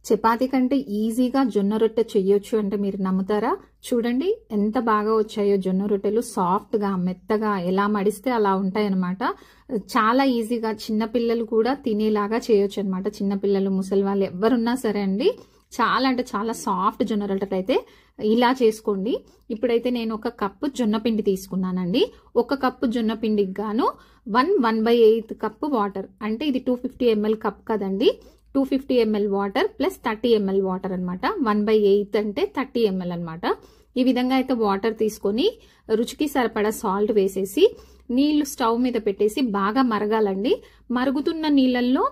చపాతీ కంటే ఈజీగా జొన్న రొట్టె చెయ్యొచ్చు అంటే మీరు నమ్ముతారా? చూడండి ఎంత బాగా వచ్చాయో జొన్న రొట్టెలు. సాఫ్ట్గా మెత్తగా ఎలా మడిస్తే అలా ఉంటాయన్నమాట. చాలా ఈజీగా చిన్నపిల్లలు కూడా తినేలాగా చేయొచ్చు అనమాట. చిన్నపిల్లలు, ముసలి వాళ్ళు ఎవరున్నా సరే అండి, చాలా అంటే చాలా సాఫ్ట్ జొన్న రొట్టెలు అయితే ఇలా చేసుకోండి. ఇప్పుడైతే నేను 1 కప్పు జొన్న పిండి తీసుకున్నానండి. 1 కప్పు జొన్న పిండికి గాను 1/8 కప్పు వాటర్, అంటే ఇది 250 ml కప్ కదండి. 250 ml water plus 30 ml water అనమాట. 1/8 అంటే 30 ml అనమాట. ఈ విధంగా అయితే వాటర్ తీసుకొని రుచికి సరిపడా సాల్ట్ వేసేసి నీళ్లు స్టవ్ మీద పెట్టేసి బాగా మరగాలండి. మరుగుతున్న నీళ్ళల్లో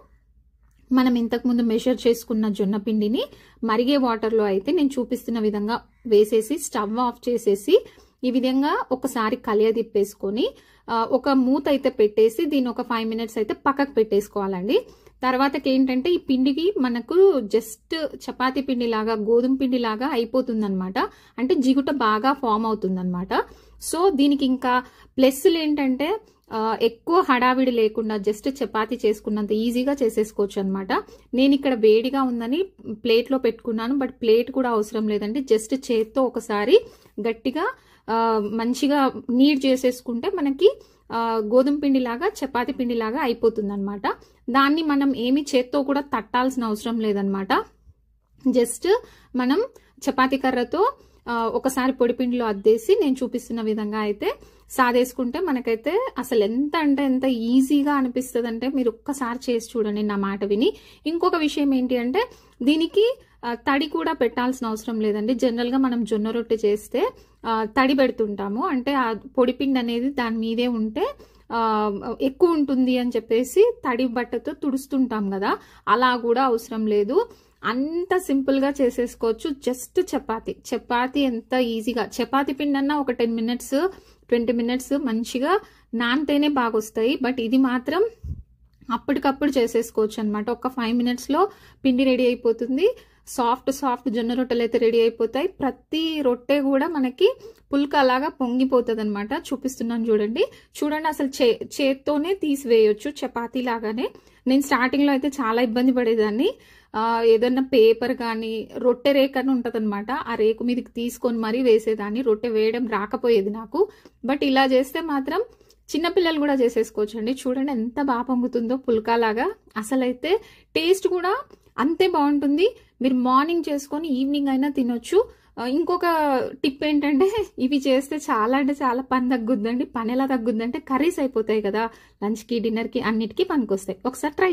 మనం ఇంతకుముందు మెషర్ చేసుకున్న జొన్న పిండిని మరిగే వాటర్లో అయితే నేను చూపిస్తున్న విధంగా వేసేసి స్టవ్ ఆఫ్ చేసేసి ఈ విధంగా ఒకసారి కలియ తిప్పేసుకొని ఒక మూత అయితే పెట్టేసి దీన్ని ఒక 5 minutes అయితే పక్కకు పెట్టేసుకోవాలండి. తర్వాతకి ఏంటంటే ఈ పిండికి మనకు జస్ట్ చపాతీ పిండి లాగా, గోధుమ పిండి లాగా అయిపోతుంది అనమాట. అంటే జిగుట బాగా ఫామ్ అవుతుంది అనమాట. సో దీనికి ఇంకా ప్లస్లు ఏంటంటే ఎక్కువ హడావిడి లేకుండా జస్ట్ చపాతీ చేసుకున్నంత ఈజీగా చేసేసుకోవచ్చు అనమాట. నేను ఇక్కడ వేడిగా ఉందని ప్లేట్లో పెట్టుకున్నాను, బట్ ప్లేట్ కూడా అవసరం లేదండి. జస్ట్ చేత్తో ఒకసారి గట్టిగా మంచిగా నీడ్ చేసేసుకుంటే మనకి గోధుమ పిండి లాగా, చపాతీ పిండి లాగా అయిపోతుంది అనమాట. దాన్ని మనం ఏమి చేత్తో కూడా తట్టాల్సిన అవసరం లేదనమాట. జస్ట్ మనం చపాతీ కర్రతో ఒకసారి పొడిపిండిలో అద్దేసి నేను చూపిస్తున్న విధంగా అయితే సాదేసుకుంటే మనకైతే అసలు ఎంత అంటే ఎంత ఈజీగా అనిపిస్తుంది అంటే మీరు ఒక్కసారి చేసి చూడండి నా మాట విని. ఇంకొక విషయం ఏంటి అంటే దీనికి తడి కూడా పెట్టాల్సిన అవసరం లేదండి. జనరల్ గా మనం జొన్న రొట్టె చేస్తే తడి పెడుతుంటాము, అంటే ఆ పొడిపిండి అనేది దాని మీదే ఉంటే ఎక్కువ ఉంటుంది అని చెప్పేసి తడి బట్టతో తుడుస్తుంటాం కదా, అలా కూడా అవసరం లేదు. అంత సింపుల్ గా చేసేసుకోవచ్చు. జస్ట్ చపాతీ ఎంత ఈజీగా, చపాతీ పిండి అన్నా ఒక 10 minutes 20 minutes మంచిగా నానితేనే బాగా వస్తాయి. బట్ ఇది మాత్రం అప్పటికప్పుడు చేసేసుకోవచ్చు అనమాట. ఒక 5 minutes లో పిండి రెడీ అయిపోతుంది. సాఫ్ట్ జొన్న రొట్టెలు అయితే రెడీ అయిపోతాయి. ప్రతి రొట్టె కూడా మనకి పుల్క లాగా పొంగిపోతుంది అనమాట. చూపిస్తున్నాను చూడండి. అసలు చేత్తోనే తీసివేయొచ్చు చపాతీ లాగానే. నేను స్టార్టింగ్ లో అయితే చాలా ఇబ్బంది పడేదాన్ని. ఏదన్నా పేపర్ కానీ రొట్టె రేక్ అని ఉంటది అనమాట, ఆ రేకు మీదకి తీసుకొని మరీ వేసేదాన్ని. రొట్టె వేయడం రాకపోయేది నాకు. బట్ ఇలా చేస్తే మాత్రం చిన్నపిల్లలు కూడా చేసేసుకోవచ్చు అండి. చూడండి ఎంత బాగా పొంగుతుందో పుల్కాలాగా. అసలైతే టేస్ట్ కూడా అంతే బాగుంటుంది. మీరు మార్నింగ్ చేసుకొని ఈవినింగ్ అయినా తినొచ్చు. ఇంకొక టిప్ ఏంటంటే ఇవి చేస్తే చాలా అంటే చాలా పని తగ్గుద్దండి. పని ఎలా తగ్గుద్దంటే కర్రీస్ అయిపోతాయి కదా, లంచ్కి, డిన్నర్కి అన్నిటికీ పనికొస్తాయి. ఒకసారి ట్రై